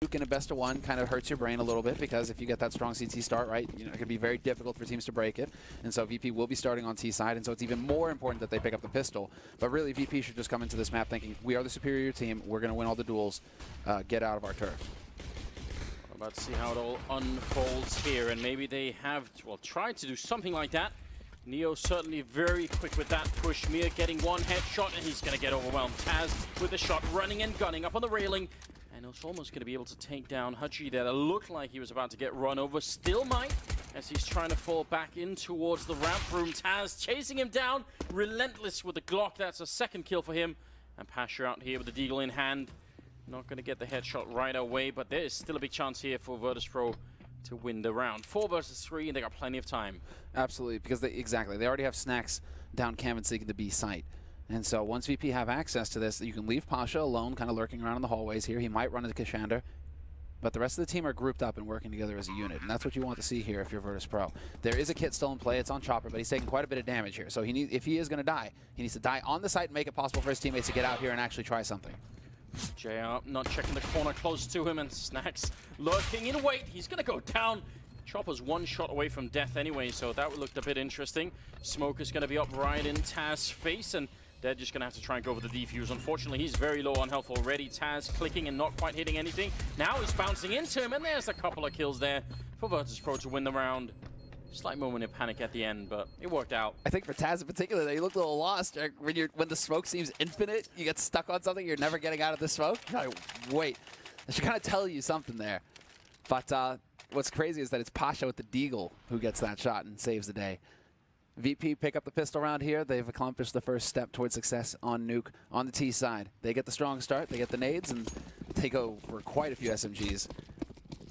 Nuke in a best of one kind of hurts your brain a little bit, because if you get that strong CT start, right, you know, it can be very difficult for teams to break it. And so VP will be starting on T side, and so it's even more important that they pick up the pistol. But really, VP should just come into this map thinking, we are the superior team, we're going to win all the duels, get out of our turf. We're about to see how it all unfolds here, and maybe they have, well, tried to do something like that. Neo certainly very quick with that push. Mia getting one headshot, and he's going to get overwhelmed. Taz with the shot, running and gunning up on the railing. And it's almost going to be able to take down Hutchie there. That looked like he was about to get run over. Still might, as he's trying to fall back in towards the ramp room. Taz chasing him down, relentless with the Glock. That's a second kill for him. And Pasha out here with the deagle in hand. Not going to get the headshot right away, but there is still a big chance here for Virtus.pro to win the round. 4 versus 3, and they got plenty of time. Absolutely, because they already have snacks down cam and seeking the B site. And so once VP have access to this, you can leave Pasha alone, kind of lurking around in the hallways here. He might run into Kashander, but the rest of the team are grouped up and working together as a unit, and that's what you want to see here if you're Virtus.pro. There is a kit still in play. It's on Chopper, but he's taking quite a bit of damage here. So if he is going to die, he needs to die on the site and make it possible for his teammates to get out here and actually try something. JR not checking the corner close to him, and Snacks lurking in wait. He's going to go down. Chopper's one shot away from death anyway, so that looked a bit interesting. Smoke is going to be up right in Taz's face, and they're just going to have to try and go for the defuse. Unfortunately, he's very low on health already. Taz clicking and not quite hitting anything. Now he's bouncing into him, and there's a couple of kills there for Virtus.pro to win the round. Slight moment of panic at the end, but it worked out. I think for Taz in particular, he looked a little lost. When the smoke seems infinite, you get stuck on something, you're never getting out of the smoke. You're like, wait, that should kind of tell you something there. But what's crazy is that it's Pasha with the deagle who gets that shot and saves the day. VP pick up the pistol round here. They've accomplished the first step towards success on Nuke on the T side. They get the strong start, they get the nades, and they go for quite a few SMGs.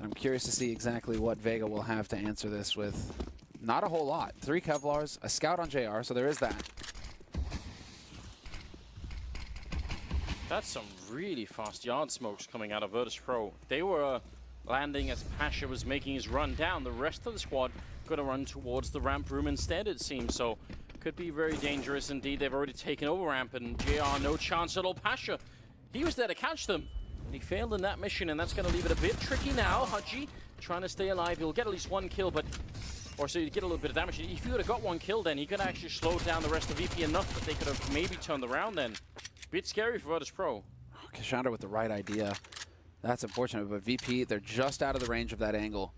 I'm curious to see exactly what Vega will have to answer this with. Not a whole lot. 3 Kevlars, a scout on JR, so there is that. That's some really fast yard smokes coming out of Virtus.pro. They were landing as Pasha was making his run down. The rest of the squad going to run towards the ramp room instead, it seems. So could be very dangerous indeed. They've already taken over ramp, and JR no chance at all. Pasha, he was there to catch them. He failed in that mission, and that's going to leave it a bit tricky now. Hutchie trying to stay alive. He'll get at least 1 kill, but or so you get a little bit of damage. If he would have got 1 kill, then he could actually slow down the rest of VP enough that they could have maybe turned around then. Bit scary for Virtus.pro. Oh, Kashander with the right idea. That's unfortunate, but VP, they're just out of the range of that angle.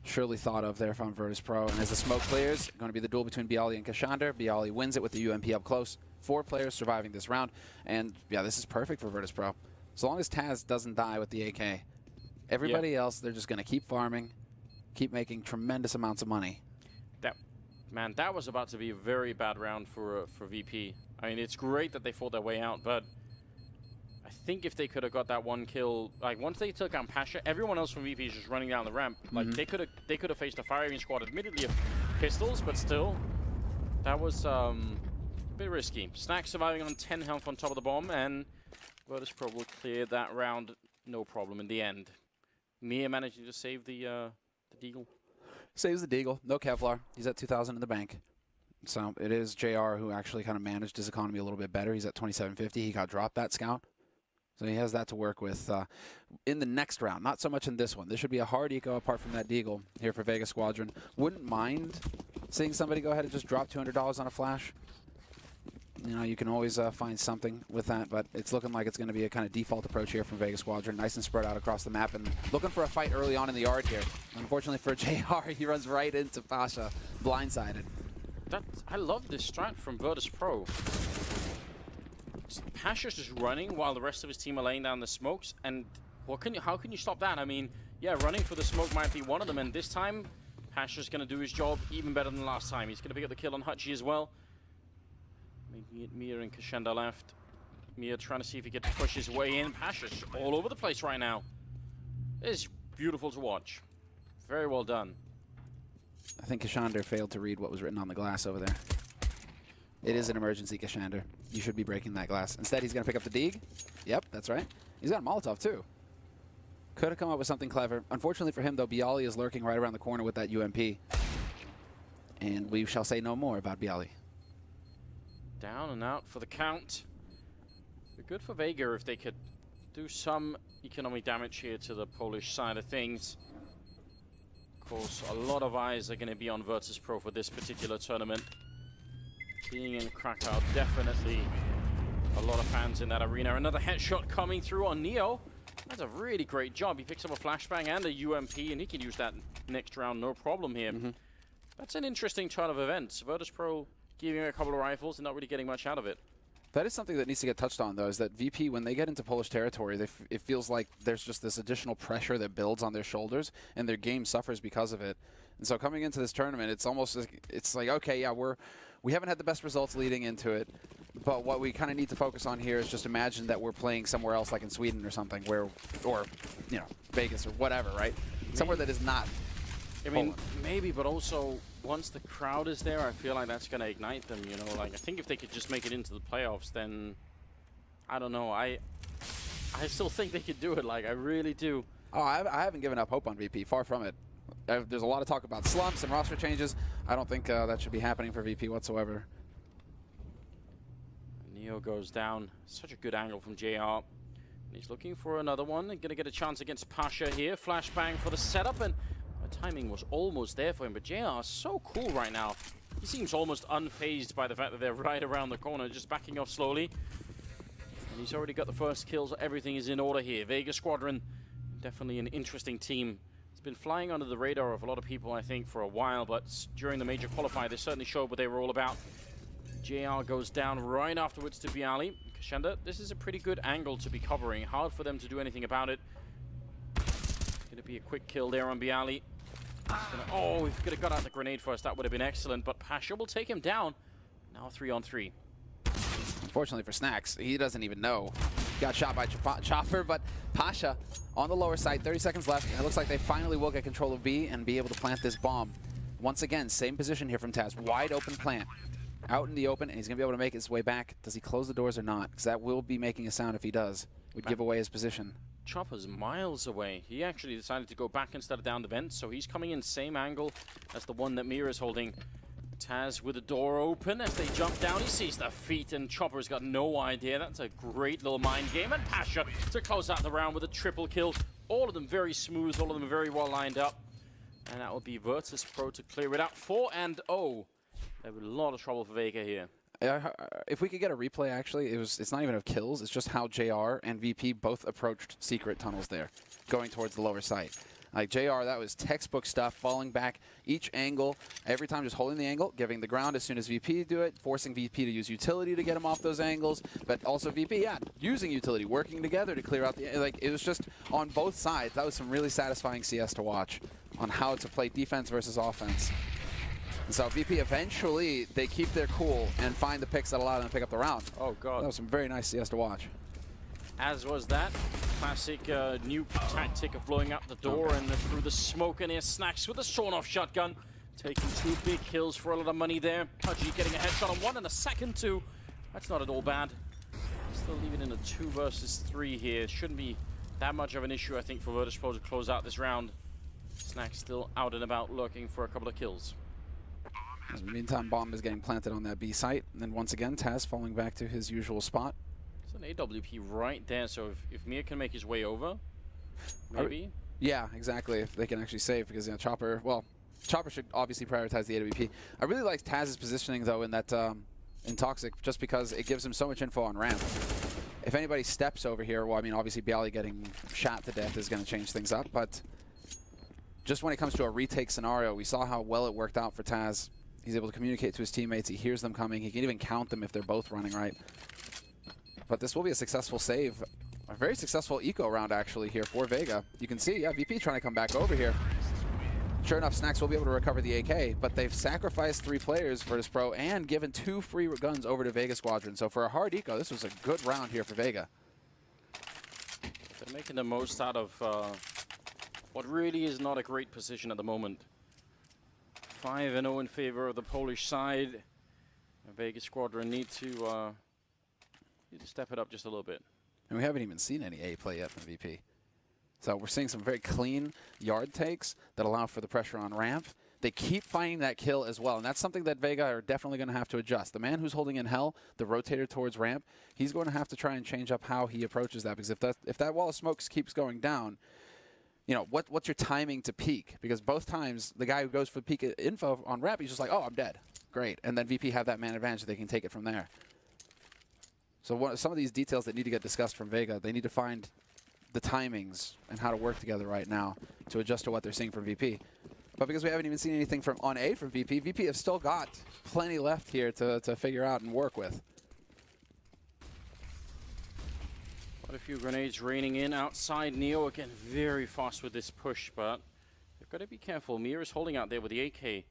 Surely thought of there from Virtus.pro. And as the smoke clears, going to be the duel between Bialy and Kashander. Bialy wins it with the UMP up close. 4 players surviving this round. And yeah, this is perfect for Virtus.pro. As long as Taz doesn't die with the AK. Everybody else, they're just going to keep farming, keep making tremendous amounts of money. That was about to be a very bad round for VP. I mean, it's great that they fought their way out, but I think if they could have got that 1 kill, like once they took out Pasha, everyone else from VP is just running down the ramp. Like they could have faced a firing squad, admittedly of pistols, but still, that was a bit risky. Snack surviving on 10 health on top of the bomb, and Virtus.pro will clear that round, no problem in the end. Mia managing to save the deagle. Saves the deagle. No Kevlar. He's at 2,000 in the bank. So it is JR who actually kind of managed his economy a little bit better. He's at 2,750. He got dropped that scout. So he has that to work with in the next round. Not so much in this one. This should be a hard eco apart from that deagle here for Vega Squadron. Wouldn't mind seeing somebody go ahead and just drop $200 on a flash. You know, you can always find something with that, but it's looking like it's going to be a kind of default approach here from Vega Squadron. Nice and spread out across the map, and looking for a fight early on in the yard here. Unfortunately for JR, he runs right into Pasha, blindsided. I love this strat from Virtus.pro. Pasha's just running while the rest of his team are laying down the smokes, and how can you stop that? I mean, yeah, running for the smoke might be one of them, and this time, Pasha's going to do his job even better than last time. He's going to pick up the kill on Hutchie as well. Mia and Kashander left. Mia trying to see if he could push his way in. Pasha's all over the place right now. It's beautiful to watch. Very well done. I think Kashander failed to read what was written on the glass over there. It is an emergency, Kashander. You should be breaking that glass. Instead, he's going to pick up the Deeg. Yep, that's right. He's got a Molotov, too. Could have come up with something clever. Unfortunately for him, though, Bialy is lurking right around the corner with that UMP. And we shall say no more about Bialy. Down and out for the count. Good for Vega if they could do some economic damage here to the Polish side of things. Of course, a lot of eyes are going to be on Virtus.pro for this particular tournament. Being in Krakow, definitely a lot of fans in that arena. Another headshot coming through on Neo. That's a really great job. He picks up a flashbang and a UMP, and he can use that next round, no problem here. That's an interesting turn of events. Virtus.pro giving him a couple of rifles and not really getting much out of it. That is something that needs to get touched on, though, is that VP, when they get into Polish territory, it feels like there's just this additional pressure that builds on their shoulders, and their game suffers because of it. And so coming into this tournament, it's almost like okay, yeah, we haven't had the best results leading into it, but what we kind of need to focus on here is just imagine that we're playing somewhere else, like in Sweden or something, or you know, Vegas or whatever, right? Maybe. Somewhere that is not. I mean, maybe, but also once the crowd is there, I feel like that's going to ignite them, you know? Like, I think if they could just make it into the playoffs, then, I don't know, I still think they could do it, like, I really do. Oh, I haven't given up hope on VP, far from it. There's a lot of talk about slumps and roster changes. I don't think that should be happening for VP whatsoever. Neo goes down. Such a good angle from JR. He's looking for another one. Going to get a chance against Pasha here. Flashbang for the setup, and the timing was almost there for him. But JR is so cool right now. He seems almost unfazed by the fact that they're right around the corner, just backing off slowly. And he's already got the first kills. Everything is in order here. Vega Squadron, definitely an interesting team. It's been flying under the radar of a lot of people, I think, for a while, but during the major qualifier, they certainly showed what they were all about. JR goes down right afterwards to Bialy. Kashenda, this is a pretty good angle to be covering. Hard for them to do anything about it. Going to be a quick kill there on Bialy. Oh, if he could have got out the grenade first, that would have been excellent, but Pasha will take him down. Now 3-on-3. Unfortunately for Snacks, he doesn't even know. Got shot by Chopper, but Pasha on the lower side, 30 seconds left. It looks like they finally will get control of B and be able to plant this bomb. Once again, same position here from Taz. Wide open plant. Out in the open, and he's going to be able to make his way back. Does he close the doors or not? Because that will be making a sound if he does. Would give away his position. Chopper's miles away. He actually decided to go back instead of down the vent, so he's coming in same angle as the one that Mira is holding. Taz with the door open as they jump down. He sees the feet, and Chopper's got no idea. That's a great little mind game. And Pasha to close out the round with a triple kill. All of them very smooth, all of them very well lined up. And that will be Virtus.pro to clear it out. 4-0. There was a lot of trouble for Vega here. If we could get a replay, actually, it's not even of kills. It's just how JR and VP both approached secret tunnels there, going towards the lower site. Like JR, that was textbook stuff, falling back each angle, every time just holding the angle, giving the ground as soon as VP do it, forcing VP to use utility to get him off those angles, but also VP, yeah, using utility, working together to clear out the, like, it was just on both sides. That was some really satisfying CS to watch on how to play defense versus offense. And so VP eventually, they keep their cool and find the picks that allow them to pick up the round. Oh, God. That was some very nice CS to watch. As was that classic nuke tactic of blowing up the door and through the smoke, and here's Snacks with a sawn-off shotgun. Taking 2 big kills for a lot of money there. Pudgy getting a headshot on 1 and a second 2. That's not at all bad. Still leaving in a 2 versus 3 here. Shouldn't be that much of an issue, I think, for Virtus.pro to close out this round. Snacks still out and about looking for a couple of kills. In the meantime, bomb is getting planted on that B site. And then once again, Taz falling back to his usual spot. It's an AWP right there, so if Mir can make his way over, maybe? Yeah, exactly, if they can actually save, because, you know, Chopper should obviously prioritize the AWP. I really like Taz's positioning, though, in that, in Toxic, just because it gives him so much info on ramp. If anybody steps over here, well, I mean, obviously Bialy getting shot to death is going to change things up, but just when it comes to a retake scenario, we saw how well it worked out for Taz. He's able to communicate to his teammates. He hears them coming. He can even count them if they're both running right. But this will be a successful save. A very successful eco round, actually, here for Vega. You can see, yeah, VP trying to come back over here. Sure enough, Snacks will be able to recover the AK, but they've sacrificed 3 players for Virtus.pro and given 2 free guns over to Vega Squadron. So for a hard eco, this was a good round here for Vega. They're making the most out of what really is not a great position at the moment. 5-0 in favor of the Polish side. The Vega Squadron need to step it up just a little bit. And we haven't even seen any A play yet from VP. So we're seeing some very clean yard takes that allow for the pressure on ramp. they keep finding that kill as well. And that's something that Vega are definitely going to have to adjust. The man who's holding in hell, the rotator towards ramp, he's going to have to try and change up how he approaches that. Because if that wall of smoke keeps going down, you know, what's your timing to peak? Because both times, the guy who goes for peak info on ramp, he's just like, oh, I'm dead. Great. And then VP have that man advantage, so they can take it from there. So some of these details that need to get discussed from Vega, they need to find the timings and how to work together right now to adjust to what they're seeing from VP. But because we haven't even seen anything from on A from VP, VP have still got plenty left here to figure out and work with. Quite a few grenades raining in outside. Neo again very fast with this push, but they've got to be careful. Mia is holding out there with the AK.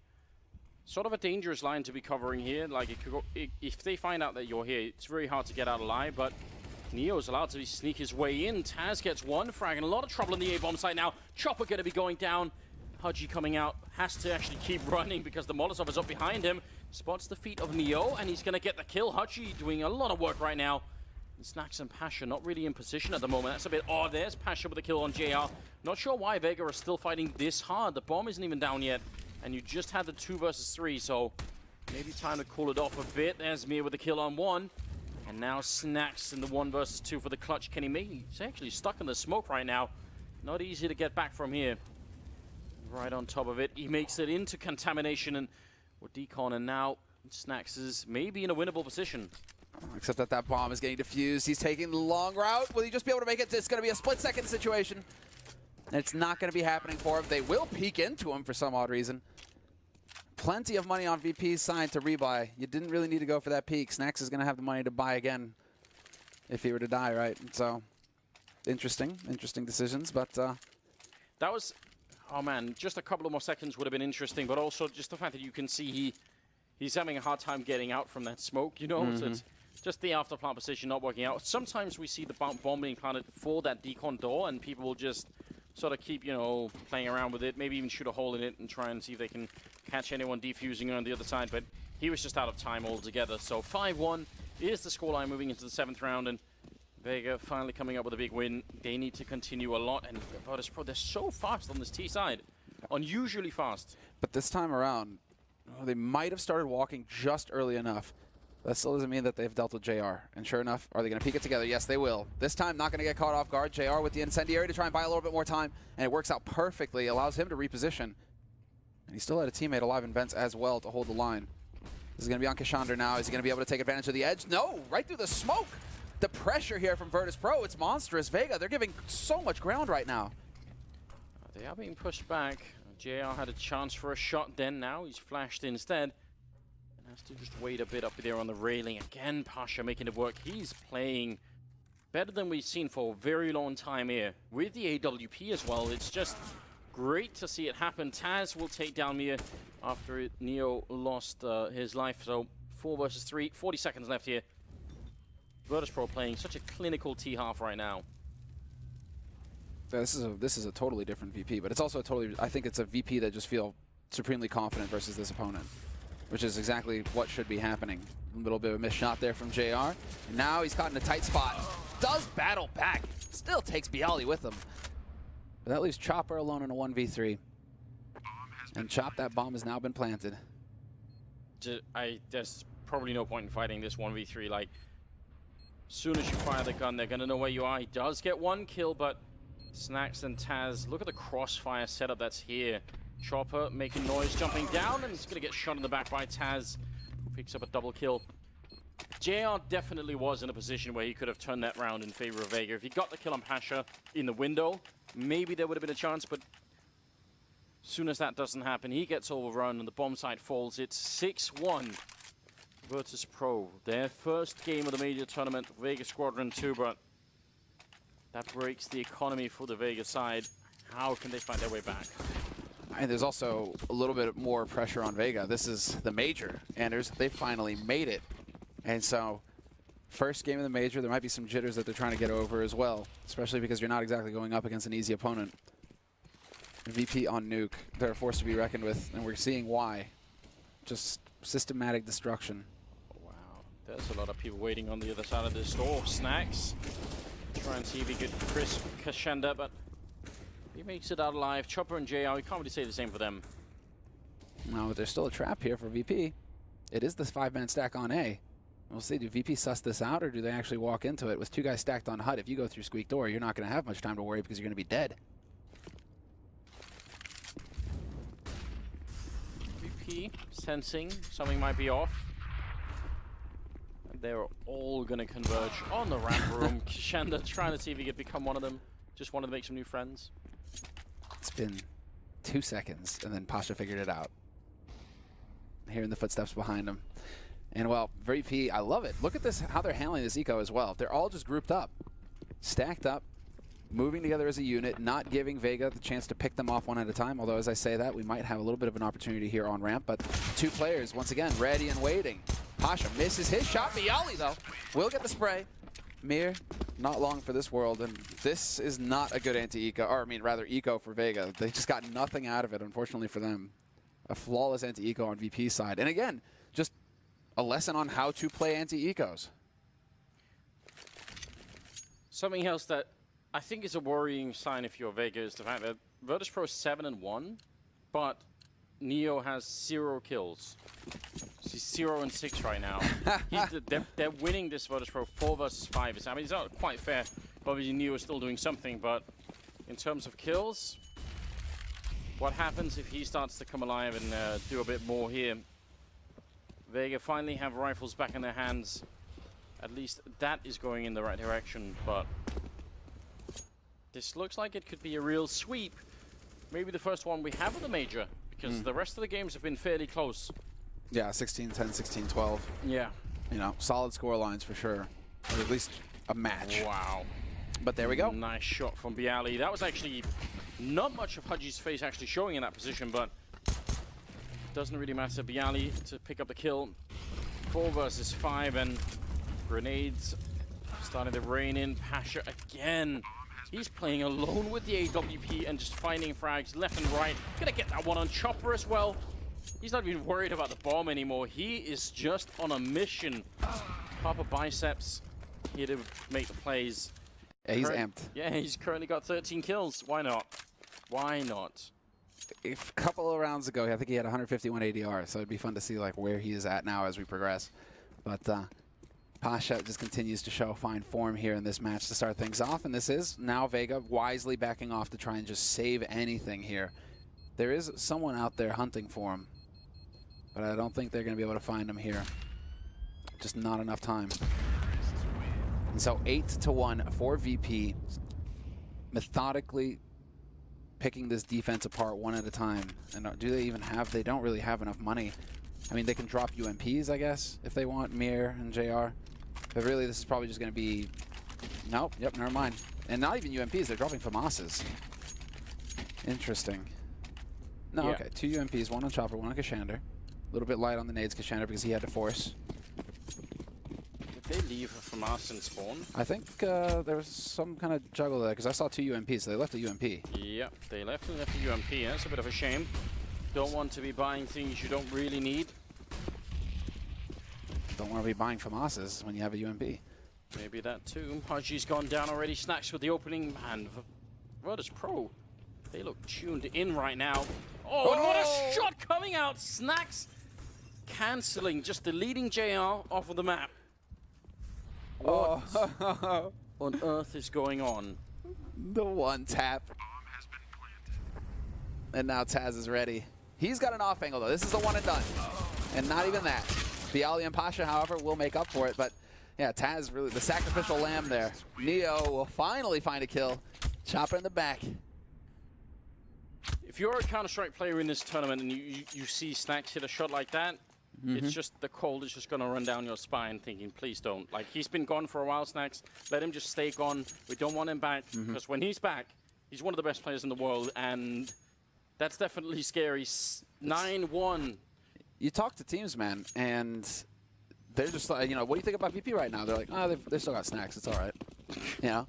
Sort of a dangerous line to be covering here. Like, it could go, if they find out that you're here, it's very hard to get out alive, but Neo's allowed to sneak his way in. Taz gets one frag and a lot of trouble in the A-bomb site now. Chopper going to be going down. Pudgy coming out, has to actually keep running because the Molotov is up behind him. Spots the feet of Neo, and he's going to get the kill. Hudgy doing a lot of work right now. And Snacks and Pasha not really in position at the moment. That's a bit odd. There's Pasha with the kill on JR. Not sure why Vega are still fighting this hard. The bomb isn't even down yet. And you just had the 2 versus 3, so maybe time to cool it off a bit. There's Mia with the kill on 1. And now Snacks in the 1 versus 2 for the clutch. Can he make it? He's actually stuck in the smoke right now. Not easy to get back from here. Right on top of it. He makes it into contamination and with Decon, and now Snacks is maybe in a winnable position. Except that that bomb is getting defused. He's taking the long route. Will he just be able to make it? It's going to be a split-second situation. And it's not going to be happening for him. They will peek into him for some odd reason. Plenty of money on VP's side to rebuy. You didn't really need to go for that peek. Snacks is going to have the money to buy again if he were to die, right? So, interesting decisions, but... That was... Oh man, just a couple of more seconds would have been interesting, but also just the fact that you can see he's having a hard time getting out from that smoke, you know? So it's just the after-plant position not working out. Sometimes we see the bomb being planted for that decon door, and people will just sort of keep, you know, playing around with it, maybe even shoot a hole in it and try and see if they can catch anyone defusing on the other side, but he was just out of time altogether. So 5-1 is the scoreline moving into the 7th round, and Vega finally coming up with a big win. They need to continue a lot, and Virtus Pro, they're so fast on this T side. Unusually fast. But this time around, they might have started walking just early enough. That still doesn't mean that they've dealt with JR. And sure enough, are they going to peek it together? Yes, they will. This time, not going to get caught off guard. JR with the incendiary to try and buy a little bit more time, and it works out perfectly. Allows him to reposition. And he still had a teammate alive in vents as well to hold the line. This is going to be on Kashander now. Is he going to be able to take advantage of the edge? No, right through the smoke. The pressure here from Virtus Pro, it's monstrous. Vega, they're giving so much ground right now. They are being pushed back. JR had a chance for a shot then. Now he's flashed instead. And has to just wait a bit up there on the railing. Again, Pasha making it work. He's playing better than we've seen for a very long time here. With the AWP as well, it's just great to see it happen. Taz will take down Mia after Neo lost his life. So 4 versus 3, 40 seconds left here. Virtus Pro playing such a clinical T-half right now. Yeah, this is a totally different VP, but it's also a totally, I think it's a VP that just feel supremely confident versus this opponent, which is exactly what should be happening. A little bit of a missed shot there from JR. And now he's caught in a tight spot. Does battle back. Still takes Bialy with him. But that leaves Chopper alone in a 1v3. And Chop, that bomb has now been planted. There's probably no point in fighting this 1v3. Like, as soon as you fire the gun, they're going to know where you are. He does get 1 kill, but Snacks and Taz, look at the crossfire setup that's here. Chopper making noise, jumping down, and he's going to get shot in the back by Taz, who picks up a double kill. JR definitely was in a position where he could have turned that round in favor of Vega. If he got the kill on Pasha in the window, maybe there would have been a chance, but as soon as that doesn't happen, he gets overrun and the bomb site falls. It's 6-1. Virtus Pro, their first game of the major tournament, Vega Squadron 2, but that breaks the economy for the Vega side. How can they find their way back? And there's also a little bit more pressure on Vega. This is the major, Anders. They finally made it. And so, first game of the major, there might be some jitters that they're trying to get over as well, especially because you're not exactly going up against an easy opponent. VP on Nuke, they're a force to be reckoned with, and we're seeing why. Just systematic destruction. There's a lot of people waiting on the other side of this door. Snacks. Try and see if he could crisp Kashander, but he makes it out alive. Chopper and JR, we can't really say the same for them. Now, there's still a trap here for VP. It is this 5-man stack on A. We'll see, do VP suss this out, or do they actually walk into it? With 2 guys stacked on HUD, if you go through Squeak Door, you're not going to have much time to worry because you're going to be dead. VP sensing something might be off. And they're all going to converge on the ramp room. Kishanda trying to see if he could become one of them. Just wanted to make some new friends. It's been 2 seconds, and then Pasha figured it out. Hearing the footsteps behind him. And, well, VP, I love it. Look at this, how they're handling this eco as well. They're all just grouped up, stacked up, moving together as a unit, not giving Vega the chance to pick them off one at a time. Although, as I say that, we might have a little bit of an opportunity here on ramp. But 2 players, once again, ready and waiting. Pasha misses his shot. Bialy, though, will get the spray. Mir, not long for this world. And this is not a good anti-eco, or I mean, rather, eco for Vega. They just got nothing out of it, unfortunately for them. A flawless anti-eco on VP's side. And again, just a lesson on how to play anti-ecos. Something else that I think is a worrying sign if you're Vega is the fact that Virtus.pro is 7-1, but Neo has 0 kills. He's 0-6 right now. They're winning this Virtus.pro 4 versus 5. I mean, it's not quite fair. Obviously, Neo is still doing something, but in terms of kills, what happens if he starts to come alive and do a bit more here? Vega finally have rifles back in their hands. At least that is going in the right direction, but this looks like it could be a real sweep. Maybe the first one we have of the major, because the rest of the games have been fairly close. Yeah, 16-10, 16-12. Yeah. You know, solid score lines for sure. Or at least a match. Wow. But there we go. Nice shot from Bialy. That was actually not much of Hadji's face actually showing in that position, but doesn't really matter. Bialy to pick up the kill. 4 versus 5, and grenades starting to rain in. Pasha again. He's playing alone with the AWP and just finding frags left and right. Gonna get that one on Chopper as well. He's not even worried about the bomb anymore. He is just on a mission. Papa Biceps here to make the plays. Yeah, he's amped. Yeah, he's currently got 13 kills. Why not? Why not? A couple of rounds ago, I think he had 151 ADR, so it'd be fun to see like where he is at now as we progress. But Pasha just continues to show fine form here in this match to start things off, and this is now Vega wisely backing off to try and just save anything here. There is someone out there hunting for him, but I don't think they're going to be able to find him here. Just not enough time. And so 8-1 for VP, methodically picking this defense apart one at a time. And do they even have, they don't really have enough money. I mean, they can drop UMPs, I guess, if they want, Mir and JR. But really, this is probably just going to be, nope, yep, never mind. And not even UMPs, they're dropping FAMASs. Interesting. No, yeah. Okay, 2 UMPs, 1 on Chopper, 1 on Kashander. A little bit light on the nades, Kashander, because he had to force. Did they leave from us and spawn? I think there was some kind of juggle there, because I saw 2 UMPs, so they left a UMP. Yep, they left a UMP. That's a bit of a shame. Don't want to be buying things you don't really need. Don't want to be buying FAMASs when you have a UMP. Maybe that too. Hadji's gone down already. Snacks with the opening. And Virtus.pro, they look tuned in right now. Oh, and what a shot coming out. Snacks cancelling, just deleting JR off of the map. What on earth is going on? The one tap. And now Taz is ready. He's got an off angle though. This is the one and done. And not even that. Bialy and Pasha, however, will make up for it. But yeah, Taz really the sacrificial lamb there. Neo will finally find a kill. Chopper in the back. If you're a Counter-Strike player in this tournament and you see Snacks hit a shot like that, it's just the cold is just going to run down your spine thinking, please don't. Like, he's been gone for a while, Snacks. Let him just stay gone. We don't want him back because when he's back, he's one of the best players in the world, and that's definitely scary. 9-1. You talk to teams, man, and they're just like, you know, what do you think about VP right now? They're like, oh, they've still got Snacks. It's all right. You know?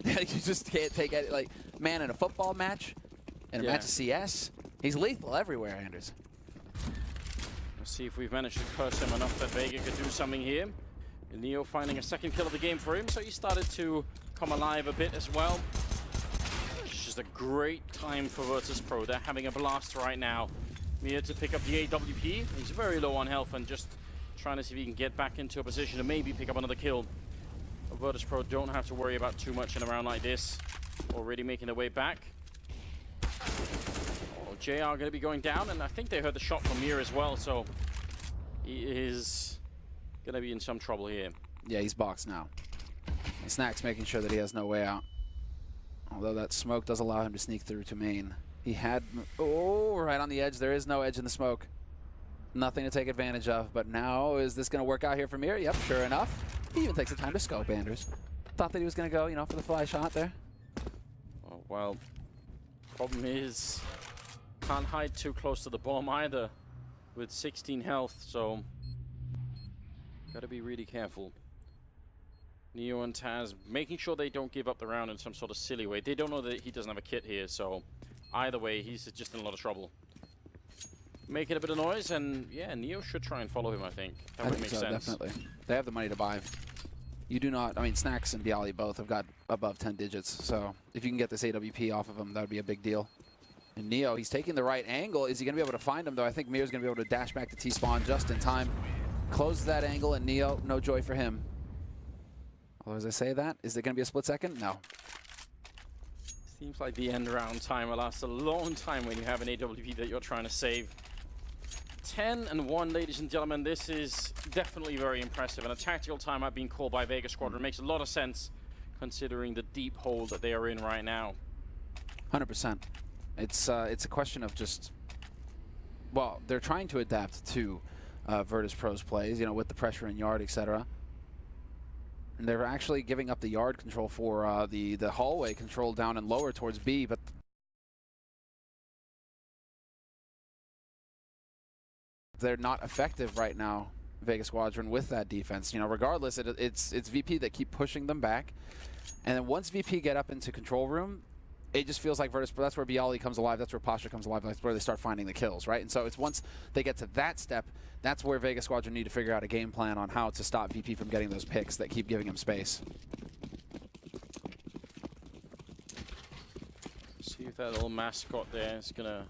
You just can't take it. Like, man, in a football match, in a match of CS, he's lethal everywhere, Anders. Let's see if we've managed to curse him enough that Vega could do something here. And Neo finding a second kill of the game for him, so he started to come alive a bit as well. It's just a great time for Virtus.pro. They're having a blast right now. Mia to pick up the AWP. He's very low on health and just trying to see if he can get back into a position to maybe pick up another kill. Virtus.pro don't have to worry about too much in a round like this. Already making their way back. Oh, JR going to be going down, and I think they heard the shot from Mir as well, so he is going to be in some trouble here. Yeah, he's boxed now. And Snack's making sure that he has no way out. Although that smoke does allow him to sneak through to main. He had, oh, right on the edge. There is no edge in the smoke. Nothing to take advantage of. But now, is this going to work out here for Mir? Yep, sure enough. He even takes the time to scope, Anders. Thought that he was going to go, you know, for the fly shot there. Oh, well, problem is, can't hide too close to the bomb either with 16 health, so got to be really careful. Neo and Taz making sure they don't give up the round in some sort of silly way. They don't know that he doesn't have a kit here, so either way, he's just in a lot of trouble. Making a bit of noise, and yeah, Neo should try and follow him, I think. That would make sense. Definitely. They have the money to buy. You do not, I mean, Snacks and Bialy both have got above 10 digits, so if you can get this AWP off of him, that would be a big deal. And Neo, he's taking the right angle. Is he going to be able to find him, though? I think Mir's going to be able to dash back to T-spawn just in time. Closes that angle, and Neo, no joy for him. Although, as I say that, is it going to be a split second? No. Seems like the end round time will last a long time when you have an AWP that you're trying to save. 10-1, ladies and gentlemen. This is definitely very impressive, and a tactical timeout being called by Vega Squadron makes a lot of sense considering the deep hole that they are in right now. 100%. It's a question of just, well, they're trying to adapt to Virtus.pro's plays, you know, with the pressure in yard, etc. And they're actually giving up the yard control for the hallway control down and lower towards B, but they're not effective right now, Vega Squadron, with that defense. You know, regardless, it's VP that keep pushing them back. And then once VP get up into control room, it just feels like Virtus, that's where Bialy comes alive, that's where Pasha comes alive, that's where they start finding the kills, right? And so it's once they get to that step, that's where Vega Squadron need to figure out a game plan on how to stop VP from getting those picks that keep giving him space. See if that little mascot there is going to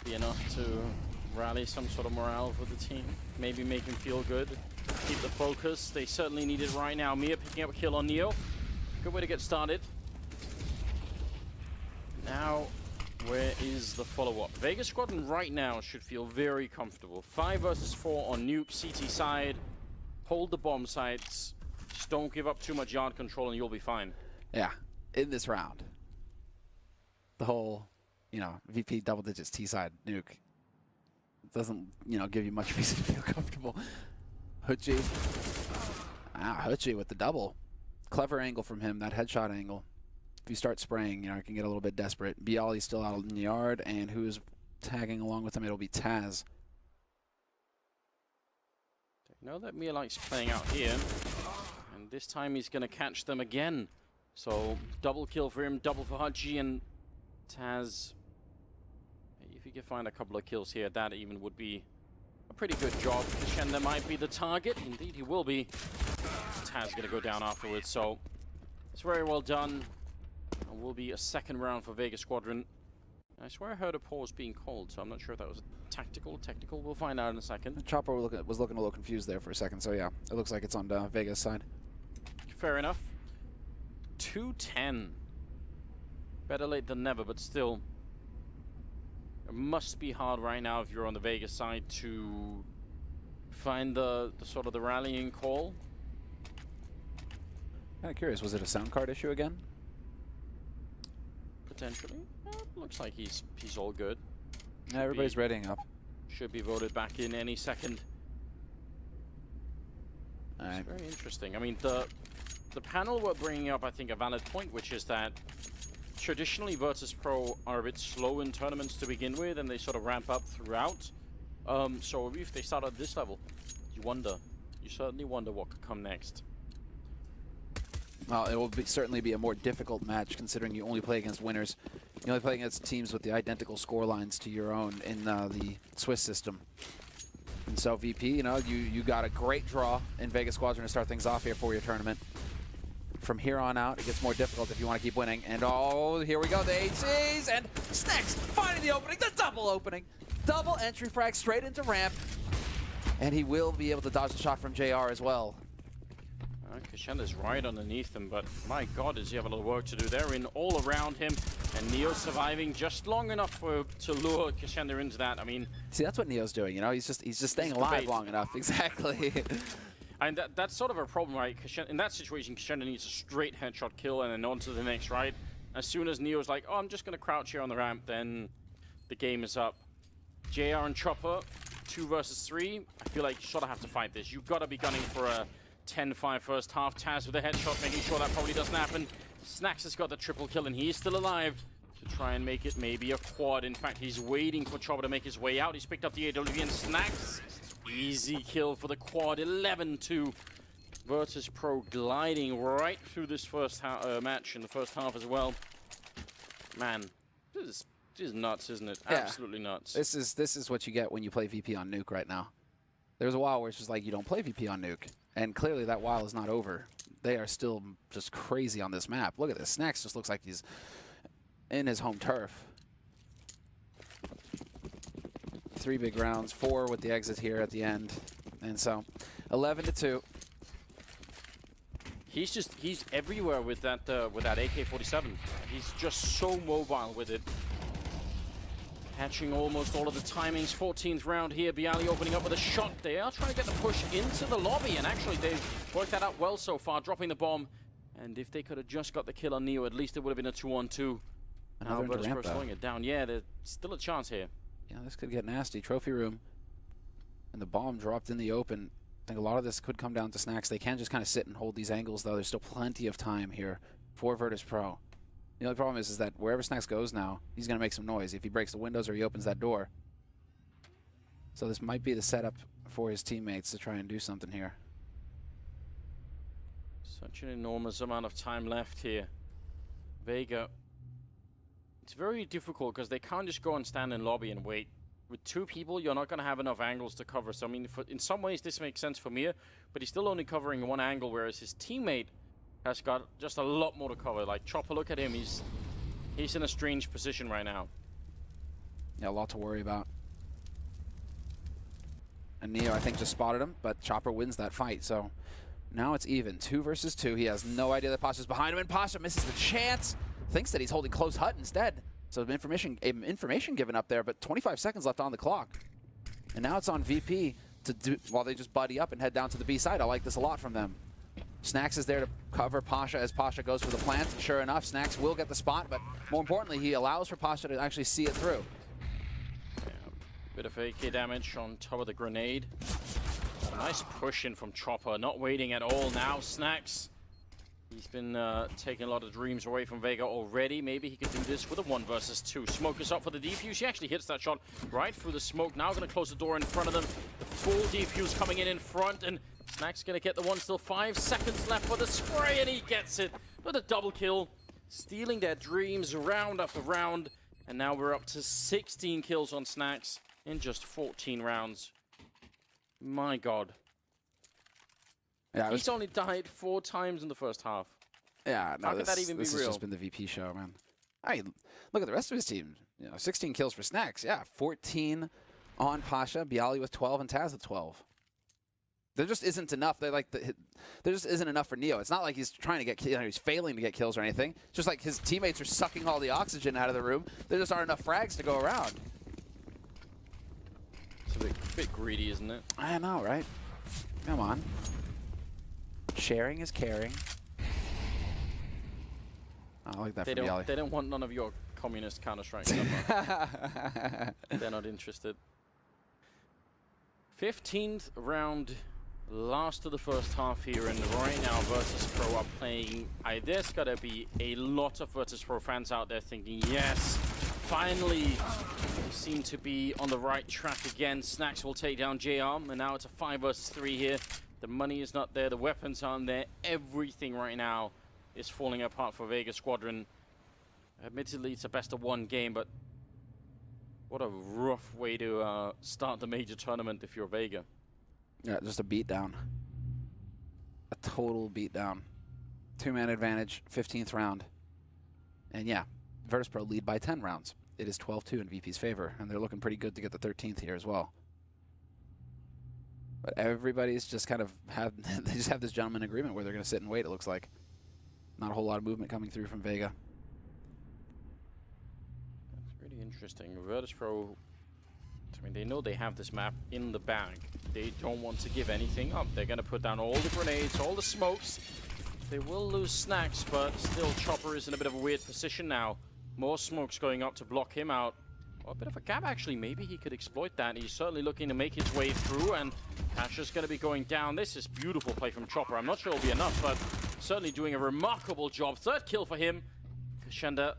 be enough to rally some sort of morale for the team. Maybe make him feel good. Keep the focus. They certainly need it right now. Mia picking up a kill on Neo. Good way to get started. Now, where is the follow-up? Vega Squadron right now should feel very comfortable. 5 versus 4 on Nuke, CT side. Hold the bomb sites. Just don't give up too much yard control and you'll be fine. Yeah, in this round. The whole, you know, VP double digits T side Nuke doesn't, you know, give you much reason to feel comfortable. Hutchie. Hutchie with the double. Clever angle from him, that headshot angle. If you start spraying, you know, it can get a little bit desperate. Bialy's still out in the yard, and who's tagging along with him? It'll be Taz. They know that Mia likes playing out here, and this time he's going to catch them again. So double kill for him, double for Hutchie, and Taz. If you can find a couple of kills here, that even would be a pretty good job. Kashenda might be the target. Indeed, he will be. Taz going to go down afterwards, so it's very well done. And will be a second round for Vega Squadron. I swear I heard a pause being called, so I'm not sure if that was tactical, technical. We'll find out in a second. Chopper was looking a little confused there for a second, so yeah, it looks like it's on Vega's side. Fair enough. 2-10. Better late than never, but still. It must be hard right now if you're on the Vegas side to find the sort of the rallying call. Kind of curious, was it a sound card issue again? Potentially. Looks like he's all good. Yeah, everybody's readying up. Should be voted back in any second. Alright. It's very interesting. I mean, the panel were bringing up, I think, a valid point, which is that traditionally Virtus.pro are a bit slow in tournaments to begin with, and they sort of ramp up throughout. So if they start at this level, you certainly wonder what could come next. Well, it will certainly be a more difficult match considering you only play against winners. You only play against teams with the identical score lines to your own in the Swiss system. And so VP, you know, you got a great draw in Vega Squadron to start things off here for your tournament. From here on out, it gets more difficult if you want to keep winning. And oh, here we go, the HCs, and Snacks finding the opening, the double opening. double entry frag straight into ramp. And he will be able to dodge the shot from JR as well. Kashenda's right underneath him, but my god, does he have a lot of work to do. They're in all around him, and Neo's surviving just long enough to lure Kashenda into that. I mean, see, that's what Neo's doing, you know? He's just staying alive long enough. Exactly. And that's sort of a problem, right? In that situation, Kashenda needs a straight headshot kill and then on to the next, right? As soon as Neo's like, oh, I'm just going to crouch here on the ramp, then the game is up. JR and Chopper, 2 versus 3. I feel like you sort of have to fight this. You've got to be gunning for a 10-5 first half. Taz with a headshot, making sure that probably doesn't happen. Snacks has got the triple kill, and he's still alive to try and make it maybe a quad. In fact, he's waiting for Chopper to make his way out. He's picked up the AW, and Snacks, easy kill for the quad. 11-2. Virtus Pro gliding right through this first match in the first half as well. Man, this is nuts, isn't it? Yeah. Absolutely nuts. This is what you get when you play VP on Nuke right now. There's a while where it's just like, you don't play VP on Nuke. And clearly that while is not over. They are still just crazy on this map. Look at this. Snacks just looks like he's in his home turf. 3 big rounds, 4 with the exit here at the end. And so, 11-2. He's everywhere with that AK-47. He's just so mobile with it. Hatching almost all of the timings. 14th round here. Bialy opening up with a shot. They are trying to get the push into the lobby, and actually they've worked that out well so far, dropping the bomb. And if they could have just got the kill on Neo, at least it would have been a 2-on-2. Now Virtus Pro slowing it down. Yeah, there's still a chance here. Yeah, this could get nasty. Trophy room. And the bomb dropped in the open. I think a lot of this could come down to Snacks. They can just kind of sit and hold these angles, though. There's still plenty of time here for Virtus Pro. The only problem is that wherever Snacks goes now, he's going to make some noise if he breaks the windows or he opens that door. So this might be the setup for his teammates to try and do something here. Such an enormous amount of time left here. Vega. It's very difficult because they can't just go and stand in lobby and wait. With 2 people, you're not going to have enough angles to cover. So, I mean, in some ways, this makes sense for Mir, but he's still only covering 1 angle, whereas his teammate has got just a lot more to cover. Like Chopper, look at him. He's in a strange position right now. Yeah, a lot to worry about. And Neo, I think, just spotted him, but Chopper wins that fight. So now it's even. 2 versus 2. He has no idea that Pasha's behind him, and Pasha misses the chance. Thinks that he's holding close hut instead. So information given up there, but 25 seconds left on the clock. And now it's on VP to do, while they just buddy up and head down to the B side. I like this a lot from them. Snacks is there to cover Pasha as Pasha goes for the plant. Sure enough, Snacks will get the spot, but more importantly, he allows for Pasha to actually see it through. Yeah, bit of AK damage on top of the grenade. Nice push in from Chopper, not waiting at all now. Snacks, he's been taking a lot of dreams away from Vega already. Maybe he could do this with a 1 versus 2. Smoke is up for the defuse. He actually hits that shot right through the smoke. Now going to close the door in front of them. The full defuse coming in front, and Snacks going to get the one. Still 5 seconds left for the spray, and he gets it with a double kill. Stealing their dreams round after round. And now we're up to 16 kills on Snacks in just 14 rounds. My god. Yeah, he's only died 4 times in the first half. Yeah, no, how could that even be real? This has just been the VP show, man. I mean, look at the rest of his team. 16 kills for Snacks. Yeah, 14 on Pasha, Bialy with 12, and Taz with 12. There just isn't enough. There just isn't enough for Neo. It's not like he's trying to get, he's failing to get kills or anything. It's just like his teammates are sucking all the oxygen out of the room. There just aren't enough frags to go around. It's a bit greedy, isn't it? I know, right? Come on. Sharing is caring. I like that from Bialy. They don't want none of your communist Counter-Strike stuff. They're not interested. 15th round, last of the first half here, and right now Virtus Pro are playing. There's got to be a lot of Virtus Pro fans out there thinking, yes, finally, we seem to be on the right track again. Snacks will take down JR, and now it's a 5 versus 3 here. The money is not there, the weapons aren't there. Everything right now is falling apart for Vega Squadron. Admittedly, it's a best-of-1 game, but what a rough way to start the major tournament if you're Vega. Yeah, just a beatdown. A total beatdown. 2-man advantage, 15th round. And yeah, Virtus Pro lead by 10 rounds. it is 12-2 in VP's favor, and they're looking pretty good to get the 13th here as well. But everybody's just kind of they just have this gentleman agreement where they're going to sit and wait, it looks like. Not a whole lot of movement coming through from Vega. That's really interesting. Virtus.pro, I mean, they know they have this map in the bag. They don't want to give anything up. They're going to put down all the grenades, all the smokes. They will lose Snacks, but still Chopper is in a bit of a weird position now. More smokes going up to block him out. Well, a bit of a gap, actually. Maybe he could exploit that. He's certainly looking to make his way through, and Pasha's going to be going down. This is beautiful play from Chopper. I'm not sure it'll be enough, but certainly doing a remarkable job. Third kill for him. Kashenda,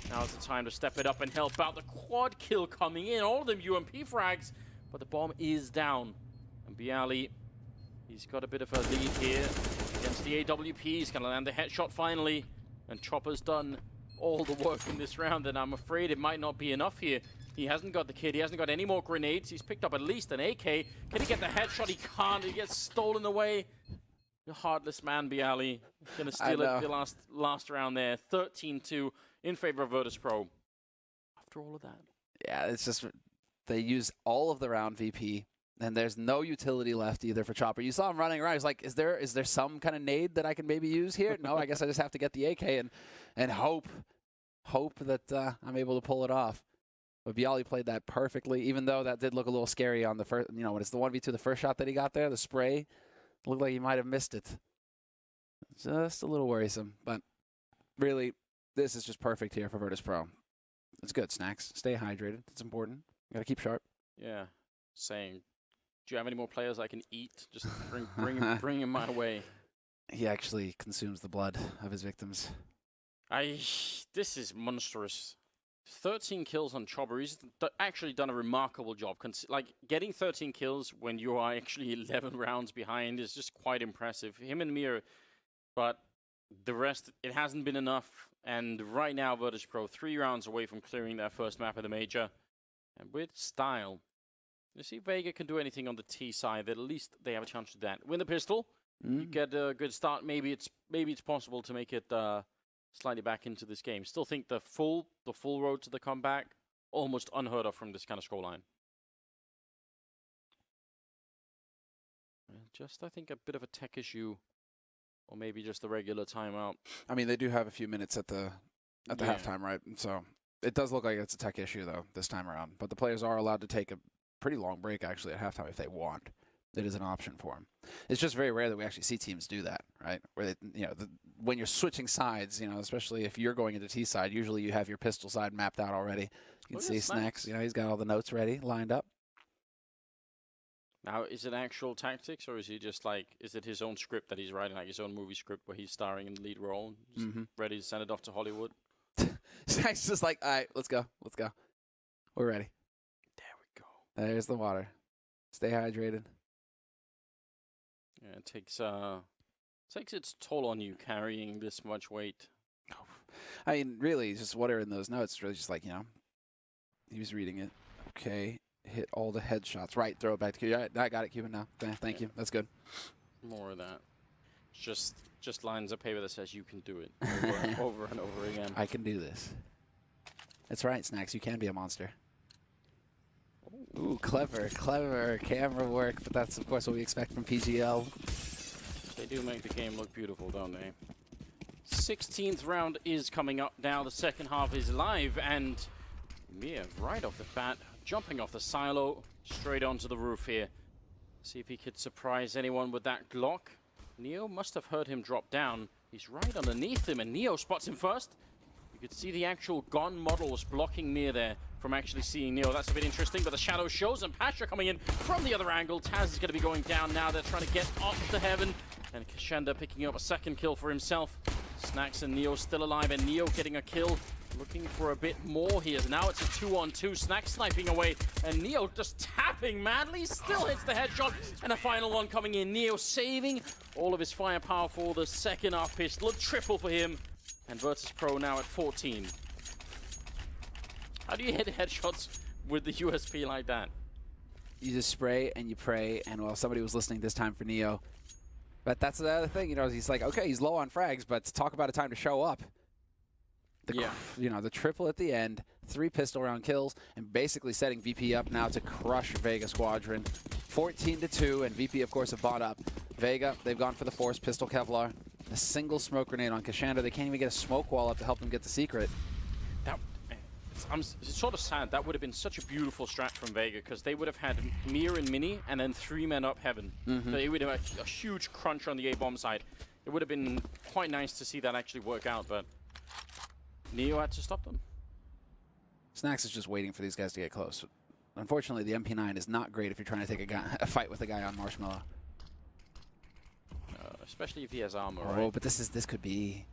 now's the time to step it up and help out. The quad kill coming in. All of them UMP frags, but the bomb is down. And Bialy, he's got a bit of a lead here against the AWP. He's going to land the headshot finally, and Chopper's done all the work in this round, and I'm afraid it might not be enough here. He hasn't got the kid, he hasn't got any more grenades. He's picked up at least an AK. Can he get the headshot? He can't. He gets stolen away. The heartless man, Bialy. Gonna steal it the last round there. 13-2 in favor of Virtus.pro. After all of that. Yeah, it's just they use all of the round VP, and there's no utility left either for Chopper. You saw him running around. He's like, is there some kind of nade that I can maybe use here? No, I guess I just have to get the AK and hope that I'm able to pull it off. But Bialy played that perfectly, even though that did look a little scary on the first, you know, when it's the 1v2, the first shot that he got there, the spray, looked like he might have missed it. Just a little worrisome, but really, this is just perfect here for Virtus.pro. It's good, Snacks. Stay hydrated. It's important. You gotta keep sharp. Yeah, saying, do you have any more players I can eat? Just bring him my way. He actually consumes the blood of his victims. This is monstrous. 13 kills on Chopper. He's actually done a remarkable job. Like, getting 13 kills when you are actually 11 rounds behind is just quite impressive. Him and Mir, but the rest, it hasn't been enough. And right now, Virtus.pro 3 rounds away from clearing their first map of the major. And with style. You see if Vega can do anything on the T side, that at least they have a chance to do that. Win the pistol, you get a good start. Maybe it's possible to make it slightly back into this game. Still think the full road to the comeback, almost unheard of from this kind of scoreline. Just, I think, a bit of a tech issue, or maybe just the regular timeout. I mean, they do have a few minutes at the halftime, right? So it does look like it's a tech issue, though, this time around. But the players are allowed to take a pretty long break, actually, at halftime if they want. It is an option for them. It's just very rare that we actually see teams do that, right? Where they, you know, when you're switching sides, you know, especially if you're going into T side, usually you have your pistol side mapped out already. You can see Snacks, you know, he's got all the notes ready, lined up. Now, is it actual tactics, or is he just like, is it his own script that he's writing, like his own movie script where he's starring in the lead role, just ready to send it off to Hollywood? Snacks just like, all right, let's go. We're ready. There we go. There's the water. Stay hydrated. Yeah, it takes its toll on you carrying this much weight. I mean, really, just what are in those notes? It's really just like, you know, he was reading it. Okay, hit all the headshots. Right, throw it back to Cuban. I got it, Cuban, now. Thank you. That's good. More of that. Just lines of paper that says you can do it over and over again. I can do this. That's right, Snacks. You can be a monster. Ooh, clever camera work, but that's, of course, what we expect from PGL. They do make the game look beautiful, don't they? 16th round is coming up now. The second half is live, and Mia, right off the bat, jumping off the silo, straight onto the roof here. See if he could surprise anyone with that Glock. Neo must have heard him drop down. He's right underneath him, and Neo spots him first. You could see the actual gun models blocking Mia there from actually seeing Neo. That's a bit interesting, but the shadow shows, and Pasha coming in from the other angle. Taz is going to be going down now. They're trying to get up to heaven, and Kashenda picking up a second kill for himself. Snacks and Neo still alive, and Neo getting a kill. Looking for a bit more here. Now it's a 2-on-2. Snacks sniping away, and Neo just tapping madly. Still hits the headshot, and a final one coming in. Neo saving all of his firepower for the second half pistol. A triple for him, and Virtus.pro now at 14. How do you hit headshots with the USP like that? You just spray and you pray, and well, somebody was listening this time for Neo. But that's the other thing, you know, he's like, okay, he's low on frags, but talk about a time to show up. the triple at the end, 3 pistol round kills, and basically setting VP up now to crush Vega Squadron. 14-2, and VP, of course, have bought up. Vega, they've gone for the Force Pistol Kevlar. A single smoke grenade on Kashandra. They can't even get a smoke wall up to help them get the secret. It's sort of sad. That would have been such a beautiful strat from Vega, because they would have had Mir and Mini and then 3 men up heaven. They would have a huge crunch on the A-bomb side. It would have been quite nice to see that actually work out, but Neo had to stop them. Snacks is just waiting for these guys to get close. Unfortunately, the MP9 is not great if you're trying to take a fight with a guy on Marshmallow. Especially if he has armor, Oh, right? but this could be...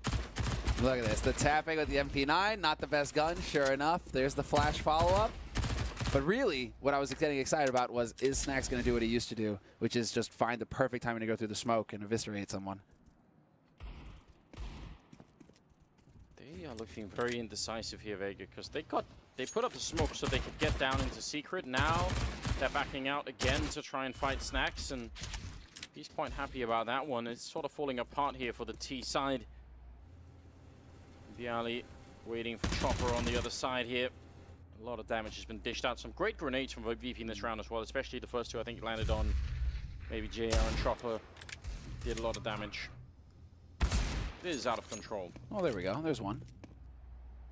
Look at this. The tapping with the MP9, not the best gun, sure enough. There's the flash follow-up. But really, what I was getting excited about was, is Snacks going to do what he used to do, which is just find the perfect timing to go through the smoke and eviscerate someone. They are looking very indecisive here, Vega, because they put up the smoke so they could get down into secret. Now they're backing out again to try and fight Snacks, and he's quite happy about that one. It's sort of falling apart here for the T side. Bialy waiting for Chopper on the other side here. A lot of damage has been dished out. Some great grenades from VP in this round as well, especially the first 2. I think landed on maybe JR and Chopper. Did a lot of damage. This is out of control. Oh, there we go. There's one.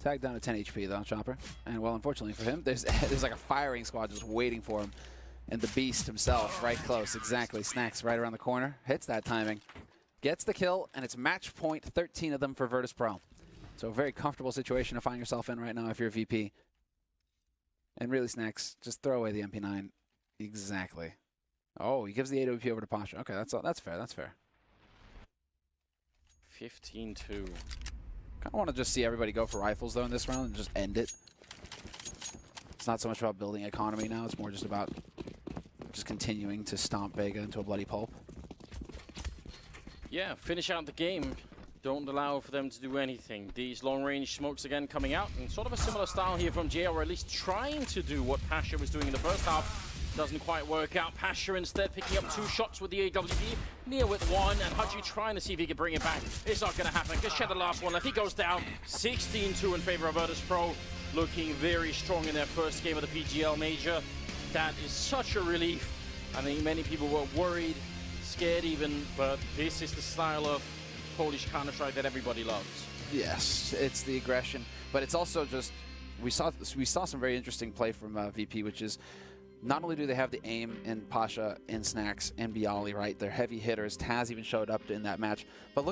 Tagged down to 10 HP though, Chopper. And well, unfortunately for him, there's like a firing squad just waiting for him. And the Beast himself right close. Exactly. Snacks right around the corner. Hits that timing. Gets the kill, and it's match point 13 of them for Virtus Pro. So a very comfortable situation to find yourself in right now if you're a VP. And really, Snacks, just throw away the MP9. Exactly. Oh, he gives the AWP over to Pasha. Okay, that's fair. That's fair. 15-2. Kind of want to just see everybody go for rifles, though, in this round and just end it. It's not so much about building economy now. It's more just about just continuing to stomp Vega into a bloody pulp. Yeah, finish out the game. Don't allow for them to do anything. These long-range smokes again coming out, and sort of a similar style here from JR, or at least trying to do what Pasha was doing in the first half. Doesn't quite work out. Pasha instead picking up 2 shots with the AWP. Neo with 1, and Hudgy trying to see if he can bring it back. It's not going to happen. Just shed the last one. If he goes down, 16-2 in favor of Virtus Pro. Looking very strong in their first game of the PGL Major. That is such a relief. I think many people were worried, scared even, but this is the style of Polish Counter-Strike that everybody loves. Yes, it's the aggression, but it's also just we saw some very interesting play from VP, which is not only do they have the aim in Pasha, in Snacks, and Bialy, right? They're heavy hitters. Taz even showed up in that match, but look